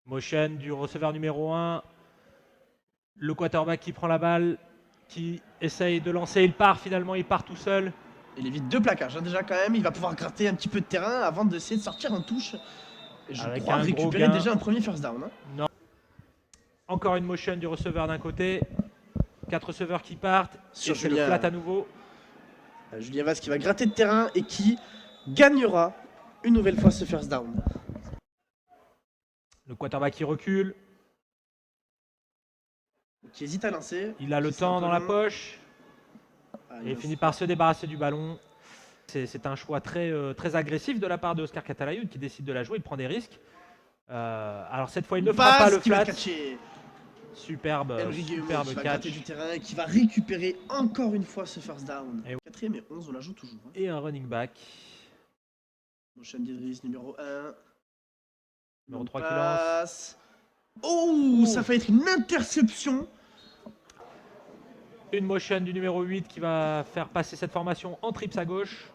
Motion du receveur numéro 1. Le quarterback qui prend la balle, qui essaye de lancer. Il part finalement, il part tout seul. Il évite 2 plaquages, hein, déjà quand même. Il va pouvoir gratter un petit peu de terrain avant d'essayer de sortir en touche. Et je crois récupérer déjà un premier first down. Hein. Non. Encore une motion du receveur d'un côté. 4 receveurs qui partent. Sur c'est le flat à nouveau. Julien Vaz qui va gratter de terrain et qui gagnera une nouvelle fois ce first down. Le quarterback qui recule. Qui hésite à lancer. Il a le temps dans la poche. Et il finit par se débarrasser du ballon. C'est un choix très agressif de la part de Oscar Catalayud qui décide de la jouer. Il prend des risques. Alors cette fois, il ne fera pas le flat. Superbe catch. Du terrain, qui va récupérer encore une fois ce first down. 4ème et 11, on la joue toujours. Hein. Et un running back. Motion d'Idriss numéro 1. Numéro 3 qui lance. Oh, ça va être une interception. Une motion du numéro 8 qui va faire passer cette formation en trips à gauche.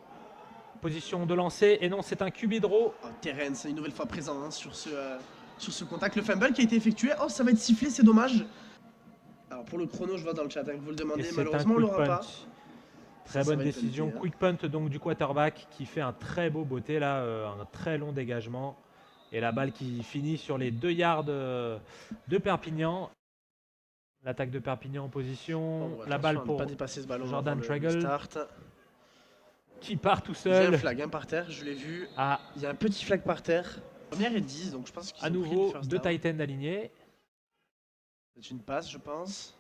Position de lancer. Et non, c'est un QB draw. Oh, Terence, une nouvelle fois présent hein, sur ce contact. Le fumble qui a été effectué. Oh, ça va être sifflé, c'est dommage. Alors pour le chrono, je vois dans le chat hein, que vous le demandez. Malheureusement, on l'aura pas. Très bonne décision. Quick punt donc du quarterback qui fait un très beau botté là, un très long dégagement. Et la balle qui finit sur les 2 yards de Perpignan. L'attaque de Perpignan en position. Oh, la balle pour pas dépasser ce ballon Jordan Traggle. Qui part tout seul. Il y a un flag hein, par terre, je l'ai vu. Ah. Il y a un petit flag par terre. Première et 10, donc je pense qu'ils à nouveau 2 Titans alignés. C'est une passe, je pense.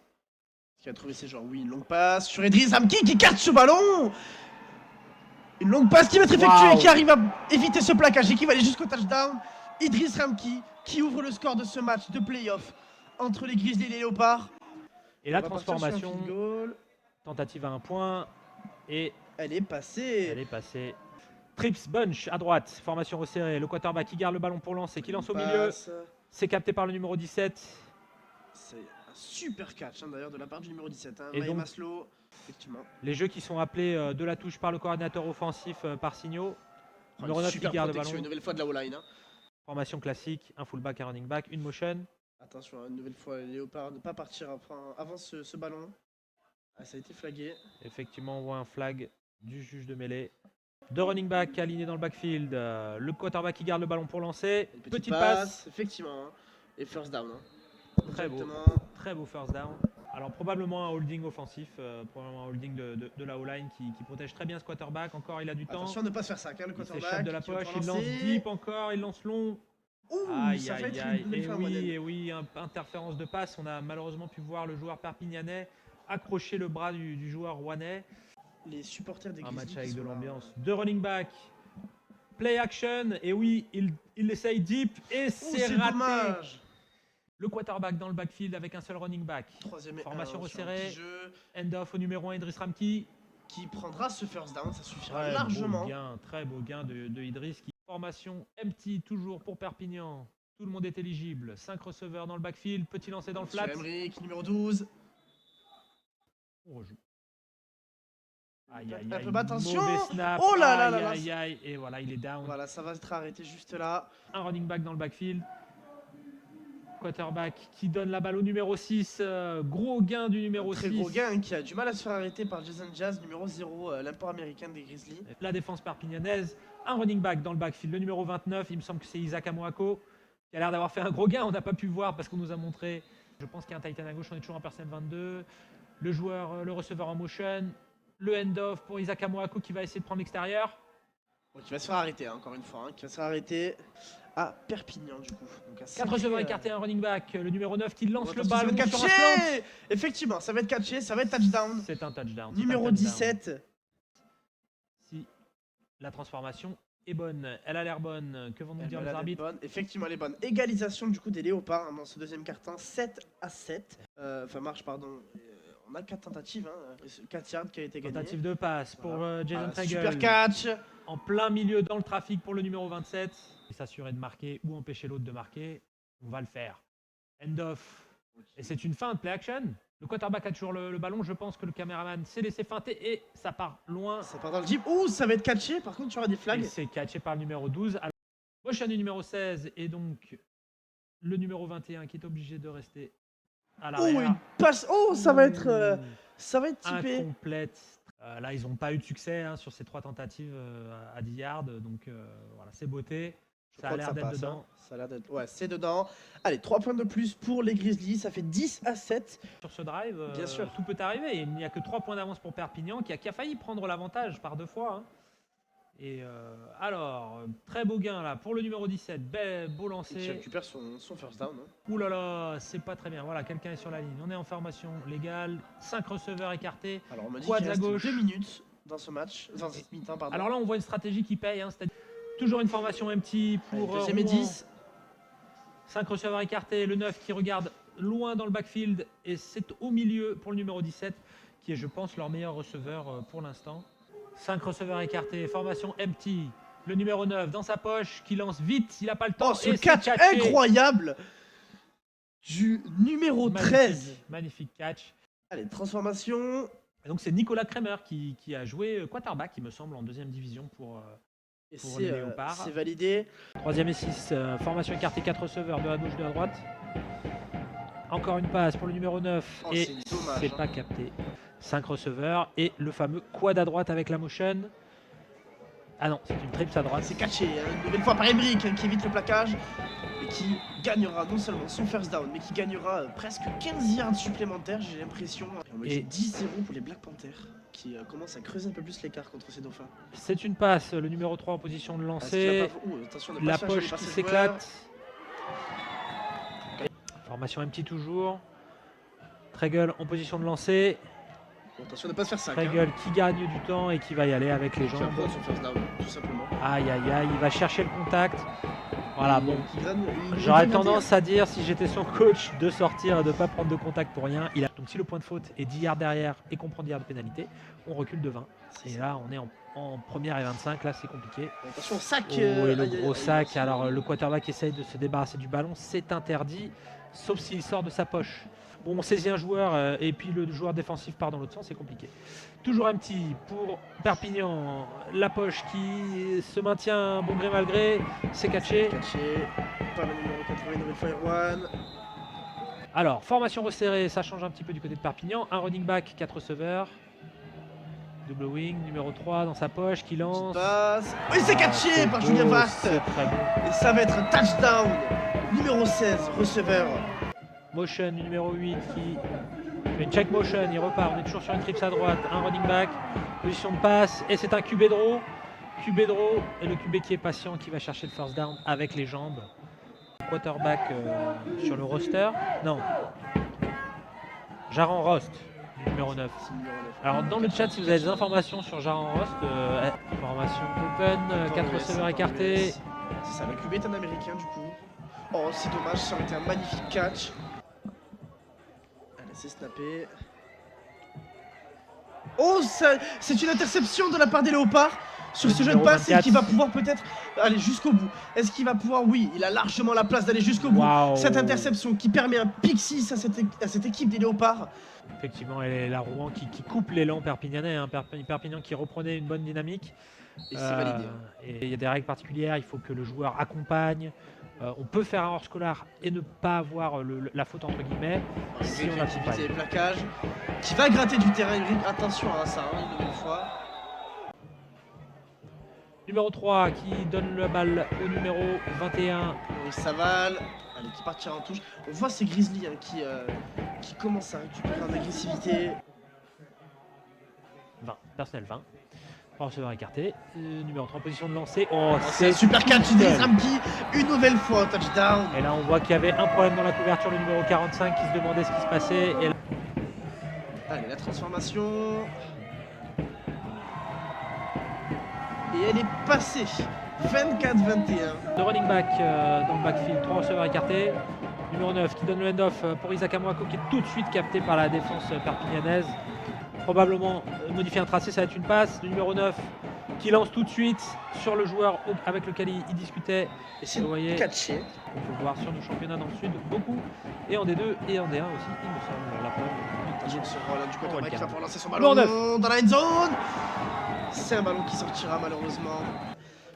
Qui a trouvé ses genres. Oui, une longue passe sur Idriss Ramki qui catch ce ballon. Une longue passe qui va être effectuée et qui arrive à éviter ce plaquage et qui va aller jusqu'au touchdown. Idriss Ramki qui ouvre le score de ce match de playoff entre les Grizzlies et les Léopards. Et la transformation, tentative à 1 point et elle est passée. Elle est passée. Trips bunch à droite, formation resserrée. Le quarterback qui garde le ballon pour lancer, qui lance au milieu. C'est capté par le numéro 17. C'est un super catch hein, d'ailleurs de la part du numéro 17. Hein, et donc, Maslow, effectivement. Les jeux qui sont appelés de la touche par le coordinateur offensif par Signaux. Numéro 9 qui garde le ballon. Une nouvelle fois de la O-line. Hein. Formation classique, un fullback, un running back, une motion. Attention, une nouvelle fois, Léopard ne pas partir avant ce ballon. Ah, ça a été flagué. Effectivement, on voit un flag du juge de mêlée. 2 running back alignés dans le backfield. Le quarterback qui garde le ballon pour lancer. Petite passe. Effectivement. Hein. Et first down. Hein. Très beau first down. Alors probablement un holding offensif, probablement un holding de la O-line qui protège très bien ce quarterback. Encore, il a du temps. Attention de ne pas se faire ça, le quarterback. Il s'échappe de la poche, il lance deep encore, il lance long. Aïe, aïe, aïe. Et oui, interférence de passe. On a malheureusement pu voir le joueur perpignanais accrocher le bras du joueur rouennais. Les supporters des Grizzlies. Un match avec de l'ambiance. 2 running back. Play action. Et oui, il essaye deep et c'est raté. Dommage. Le quarterback dans le backfield avec un seul running back. Formation resserrée. End-off au numéro 1, Idriss Ramki. Qui prendra ce first down, ça suffira largement. Très beau gain de Idriss. Formation empty toujours pour Perpignan. Tout le monde est éligible. 5 receveurs dans le backfield. Petit lancer dans le flat. Emric, numéro 12. On rejoue. Aïe, aïe, aïe. Attention. Snap. Oh là là là. Aïe, aïe. Et voilà, il est down. Voilà, ça va être arrêté juste là. Un running back dans le backfield. Quarterback qui donne la balle au numéro 6. Gros gain du numéro 6. Très gros gain qui a du mal à se faire arrêter par Jason Jazz, numéro 0, l'import américain des Grizzlies. La défense perpignanaise. Un running back dans le backfield, le numéro 29. Il me semble que c'est Isaac Amoako qui a l'air d'avoir fait un gros gain. On n'a pas pu voir parce qu'on nous a montré. Je pense qu'il y a un Titan à gauche. On est toujours en personnel 22. Le joueur, le receveur en motion. Le end-off pour Isaac Amoako qui va essayer de prendre l'extérieur. Bon, qui va se faire arrêter, hein, encore une fois. Hein, qui va se faire arrêter à Perpignan, du coup. 4 receveurs écartés, un running back. Le numéro 9 qui lance le ballon. Ça va être catché. Effectivement, ça va être catché. Ça va être touchdown. C'est un touchdown. Numéro 17. Si la transformation est bonne. Elle a l'air bonne. Que vont nous dire les arbitres? Effectivement, elle est bonne. Égalisation du coup des Léopards hein, dans ce deuxième quart-temps. 7-7. Enfin, marche, pardon. On a 4 tentatives. Hein. 4 yards qui a été gagné. Tentative de passe pour Jason Traggle. Super catch. En plein milieu dans le trafic pour le numéro 27. Et s'assurer de marquer ou empêcher l'autre de marquer. On va le faire. End-off. Et c'est une feinte, play action. Le quarterback a toujours le ballon. Je pense que le caméraman s'est laissé feinter et ça part loin. Ça part dans le deep. Ouh, ça va être catché. Par contre, tu auras des flags. C'est catché par le numéro 12. Alors, motion du numéro 16 et donc Le numéro 21 qui est obligé de rester à Oh, l'arrière. une passe. Oh, ça va être typé. Incomplète. Là, ils n'ont pas eu de succès hein, sur ces 3 tentatives à 10 yards. Donc voilà, c'est beauté. Je Ça a crois que l'air d'être passe, dedans. hein. Ça a l'air d'être. Ouais, c'est dedans. Allez, 3 points de plus pour les Grizzlies. Ça fait 10-7. Sur ce drive, Bien sûr. tout peut arriver. Il n'y a que 3 points d'avance pour Perpignan qui a failli prendre l'avantage par 2 fois. Hein. Et alors, très beau gain là pour le numéro 17. Beau Qui lancé. récupère son first down. Hein. Ouh là là, c'est pas très bien. Voilà, quelqu'un est sur la ligne. On est en formation légale. 5 receveurs écartés. Alors, on me dit Quads qu'il à reste gauche. 2 minutes dans ce match. Enfin, cette mi-temps, pardon. Alors là, on voit une stratégie qui paye. Hein, c'est-à-dire toujours une formation empty pour deuxième et Rouen. 10. 5 receveurs écartés. Le 9 qui regarde loin dans le backfield. Et c'est au milieu pour le numéro 17 qui est, je pense, leur meilleur receveur pour l'instant. 5 receveurs écartés. Formation empty. Le numéro 9 dans sa poche qui lance vite. Il n'a pas le temps. Oh, ce et catch c'est catché. incroyable du numéro 13. Magnifique catch. Allez, transformation. Et donc c'est Nicolas Kremer qui a joué quarterback, il me semble, en 2e division pour Et Pour les Léopards. c'est validé. 3e et 6. Formation écartée, 4 receveurs de la gauche, de la droite. Encore une passe pour le numéro 9 Oh, et c'est dommage, c'est hein. pas capté. 5 receveurs et le fameux quad à droite avec la motion. Ah non, c'est une trips à droite. C'est catché, hein, une nouvelle fois par Emric qui évite le plaquage et qui gagnera non seulement son first down, mais qui gagnera presque 15 yards supplémentaires, j'ai l'impression. On me dit Et- 10-0 pour les Black Panthers qui commencent à creuser un peu plus l'écart contre ces dauphins. C'est une passe, le numéro 3 en position de Est-ce qu'il va lancer. pas- Ouh, attention de pas La se faire gêner poche par qui ces s'éclate. Formation empty toujours. Tregel en position de lancer. joueurs. Bon, attention de pas se faire sac. Tregel qui gagne du temps et qui va y aller avec les Qui va jambes. prendre son first down, tout simplement. Aïe aïe aïe, il va chercher le contact. Voilà, bon. Il J'aurais gagne tendance à dire, si j'étais son coach, de sortir et de ne pas prendre de contact pour rien. Donc si le point de faute est 10 yards derrière et qu'on prend 10 yards de pénalité, on recule de 20. C'est Et ça. là, on est en première et 25, là c'est compliqué. Attention au sac. Oh, et le aïe, aïe, gros aïe, sac, aïe, alors le quarterback essaye de se débarrasser du ballon, c'est interdit, sauf s'il sort de sa poche. Bon, on saisit un joueur et puis le joueur défensif part dans l'autre sens, c'est compliqué. Toujours un petit pour Perpignan, la poche qui se maintient bon gré mal gré, c'est catché. Catché par le numéro 80, une nouvelle fois Erwan. Alors, formation resserrée, ça change un petit peu du côté de Perpignan. Un running back, 4 receveurs. Double wing, numéro 3 dans sa poche qui lance. Petite passe. Oui, c'est catché C'est par beau, Julien Vast. c'est très bon. Et ça va être un touchdown. Numéro 16, receveur. Motion, numéro 8 qui fait une check motion, il repart. On est toujours sur une trips à droite. Un running back, position de passe. Et c'est un QB draw. QB draw et le QB qui est patient qui va chercher le first down avec les jambes. Quarterback sur le roster. Non. Jaran Rost, numéro 9. Alors dans le chat, si vous avez des informations sur Jaran Rost, formation open, 4 receveurs écartés. C'est ça, le QB est un américain du coup. Oh, c'est dommage, ça aurait été un magnifique catch. Allez, c'est snappé. Oh, c'est une interception de la part des Léopards sur Le ce jeu de numéro passe et 24. qui va pouvoir peut-être aller jusqu'au bout. Est-ce qu'il va pouvoir? Oui, il a largement la place d'aller jusqu'au bout. Waouh. Cette interception qui permet un pick 6 à cette équipe des Léopards. Effectivement, elle est la Rouen qui coupe l'élan perpignanais. Hein. Perpignan qui reprenait une bonne dynamique. Et c'est validé. Et il y a des règles particulières, il faut que le joueur accompagne. On peut faire un hors-scolaire et ne pas avoir la faute entre guillemets si on Évite accompagne. les plaquages. Qui va gratter du terrain, Eric. Attention à ça, hein, une nouvelle fois. Numéro 3 qui donne la balle au numéro 21. Maurice Saval, allez, qui partira en touche. On voit ces Grizzlies hein, qui commencent à récupérer en agressivité. 20, personnel 20. 3 receveurs écartés. Numéro 3 en position de lancer. Oh, C'est un super catch d'Idriss Ramki, une nouvelle fois au touchdown. Et là, on voit qu'il y avait un problème dans la couverture, le numéro 45 qui se demandait ce qui se passait. Et là, Allez, la transformation. Et elle est passée. 24-21. le running back dans le backfield, 3 receveurs écartés. Numéro 9 qui donne le hand-off pour Isaac Amoako qui est tout de suite capté par la défense perpignanaise. Probablement modifier un tracé, ça va être une passe. Le numéro 9 qui lance tout de suite sur le joueur avec lequel il discutait. Et c'est Vous voyez, catché. on peut voir sur nos championnats dans le sud beaucoup. Et en D2 et en D1 aussi, il me semble. La preuve. Attention sur Roland du On va quarterback le qui va garder. pour lancer son Numéro ballon dans la end zone. C'est un ballon qui sortira malheureusement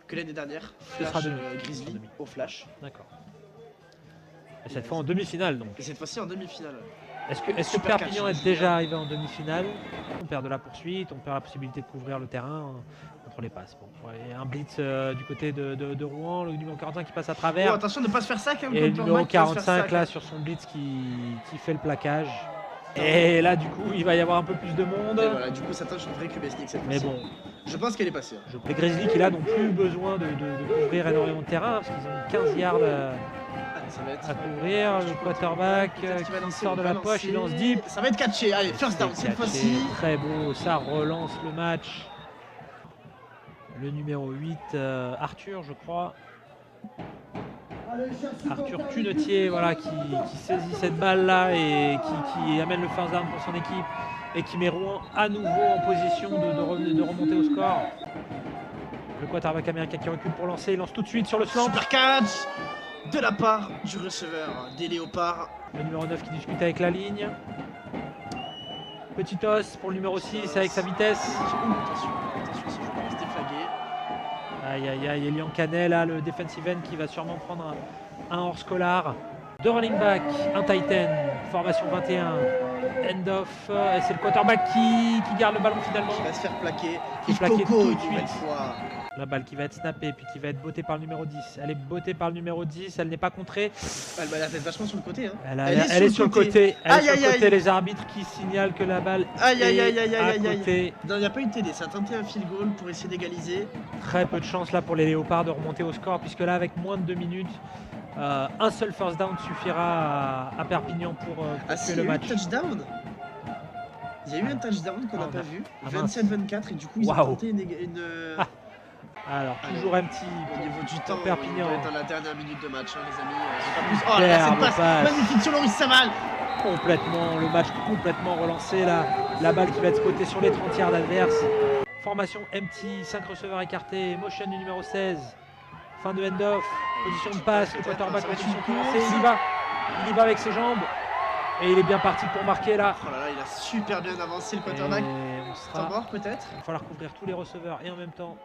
que l'année dernière. Ce sera Flash demi. Ce sera Grizzly demi. au flash. D'accord. Et cette fois en demi-finale donc. Et cette fois-ci en demi-finale. Est-ce que Super Perpignan catch, est déjà arrivé en demi-finale? On perd de la poursuite, on perd la possibilité de couvrir le terrain contre les passes. Bon, ouais, un blitz du côté de Rouen, le numéro 45 qui passe à Oh, travers. attention de ne pas se faire ça quand même. Et le comme numéro Tormac qui va se faire 45 sac. là sur son blitz qui fait le plaquage. Et là du coup il va y avoir un peu plus de monde. Et voilà, du coup ça tâche une vraie QB-sneak cette Mais fois-ci. bon, Je pense qu'elle est passée. les Grizzlies qui là n'ont plus besoin de couvrir énormément de terrain parce qu'ils ont 15 yards Ça va être. à couvrir. Le quarterback Peut-être qu'il va qui lancer, sort de il va la poche, il lance lancer. deep. Ça va être catché. Allez, first down C'est cette catché, fois-ci. très beau, ça relance le match. Le numéro 8, Arthur, je crois. Arthur Cunetier, voilà, qui saisit cette balle-là et qui amène le first down pour son équipe et qui met Rouen à nouveau en position de remonter au score. Le quarterback américain qui recule pour lancer, il lance tout de suite sur le slant. Super catch de la part du receveur des Léopards. Le numéro 9 qui discute avec la ligne. Petit os pour le numéro 6 avec sa vitesse. Attention, ce jeu va rester flagué. Aïe aïe aïe, Elian Canet là, le defensive end qui va sûrement prendre un hors-scolar. Deux running back, un Titan, formation 21, end-off, et c'est le quarterback qui garde le ballon finalement. Qui va se faire plaquer. Qui Et plaqué Coco tout de une nouvelle suite. fois. La balle qui va être snappée, puis qui va être bottée par le numéro 10. Elle est bottée par le numéro 10, elle n'est pas contrée. Elle va la tête vachement sur le côté. Hein. Elle est sur le côté. Elle est Aïe, sur aïe, le côté, aïe. les arbitres qui signalent que la balle Aïe, aïe, est aïe, aïe, à aïe, aïe. côté. Non, il n'y a pas eu de TD. Ça a tenté un field goal pour essayer d'égaliser. Très peu de chance là pour les Léopards de remonter au score, puisque là, avec moins de 2 minutes, un seul first down suffira à Perpignan pour Ah tuer si, il y le a eu un match. touchdown. Il y a eu un touchdown qu'on n'a Ah, pas mince. vu. Ah, mince. 27-24 et du coup ils ont Waouh. tenté une. Ah. Alors, Allez. toujours un petit. Au niveau du temps, Perpignan. on doit être dans la dernière minute de match, hein, les amis. C'est pas plus. Oh là là, cette Superbe passe passe. magnifique sur Loris Saval. Complètement, le match complètement relancé là. La balle qui va être spotée sur les 30 yards adverses. Formation empty, 5 receveurs écartés, motion du numéro 16. Fin de end-off, position de passe, le quarterback position de lancer, il y va avec ses jambes. Et il est bien parti pour marquer là. Oh là là, il a super bien avancé le quarterback. Et on Temps sera... mort peut-être. Il va falloir couvrir tous les receveurs et en même temps,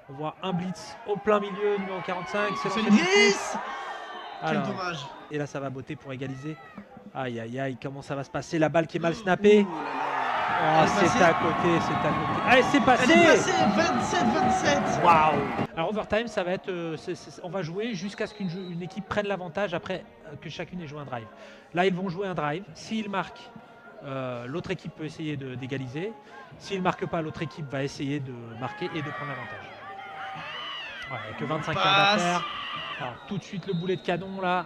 on voit un blitz au plein milieu, numéro 45. C'est C'est lancé une tout de suite. glisse. Quel Alors, dommage. et là, ça va botter pour égaliser. Aïe aïe aïe, comment ça va se passer? La balle qui est mal snappée. Ouh là là. Oh, Elle est c'est passée. à côté, c'est à côté. Allez, c'est Elle passé. est passée 27-27. Waouh. Alors overtime, ça va être, on va jouer jusqu'à ce qu'une équipe prenne l'avantage après que chacune ait joué un drive. Là, ils vont jouer un drive. S'ils marquent, l'autre équipe peut essayer d'égaliser. S'ils ne marquent pas, l'autre équipe va essayer de marquer et de prendre l'avantage. Ouais, il n'y a que 25 yards à Passe. faire. Alors, tout de suite, le boulet de canon là.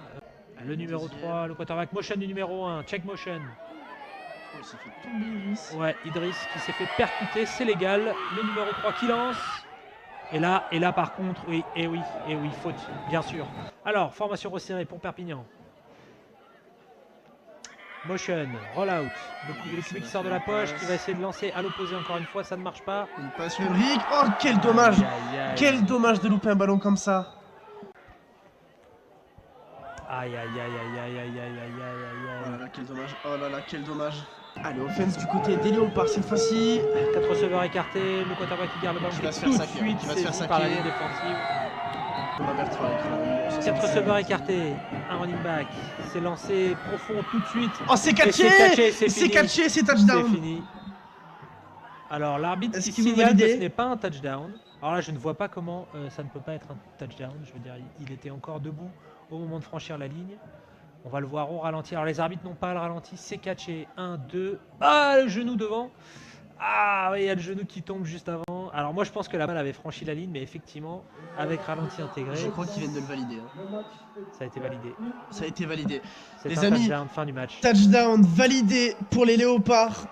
Le numéro 3, le quarterback motion du numéro 1, check motion. Oh, il s'est fait tomber Idriss. Ouais, Idriss qui s'est fait percuter, c'est légal. Le numéro 3 qui lance. Et là par contre, oui, faute, bien sûr. Alors, formation resserrée pour Perpignan. Motion, roll out. Le QB qui sort de la poche, qui va essayer de lancer à l'opposé encore une fois, ça ne marche pas. Une passe Ulrich. Oh, quel dommage. Aïe, aïe, aïe. Quel dommage de louper un ballon comme ça. Aïe, aïe, aïe, aïe, aïe, aïe, aïe, aïe, Oh aïe, là aïe. là, quel dommage. Oh là là, quel dommage. Allez, offense du côté des Léopards cette fois-ci. 4 receveurs écartés, le quarterback qui garde le ballon Qui va se tout faire de saquer, suite qui va se faire saisi par la saquer. ligne défensive. Thomas Bertrand à l'écran. 4 receveurs écartés, un running back, c'est lancé profond tout de suite. Oh, c'est Et catché. c'est catché, c'est C'est fini. catché, c'est C'est touchdown. fini. Alors l'arbitre Est-ce qui qu'il vous signale que validez ce n'est pas un touchdown. Alors là je ne vois pas comment ça ne peut pas être un touchdown. Je veux dire, il était encore debout au moment de franchir la ligne. On va le voir au ralenti. Alors les arbitres n'ont pas le ralenti, c'est catché. 1, 2. Ah, le genou devant. Ah oui, il y a le genou qui tombe juste avant. Alors moi je pense que la balle avait franchi la ligne, mais effectivement, avec ralenti intégré, Je crois qu'ils viennent de le valider. Hein. ça a été validé. Ça a été validé. C'est Les un amis, touchdown, fin du match. Touchdown validé pour les Léopards.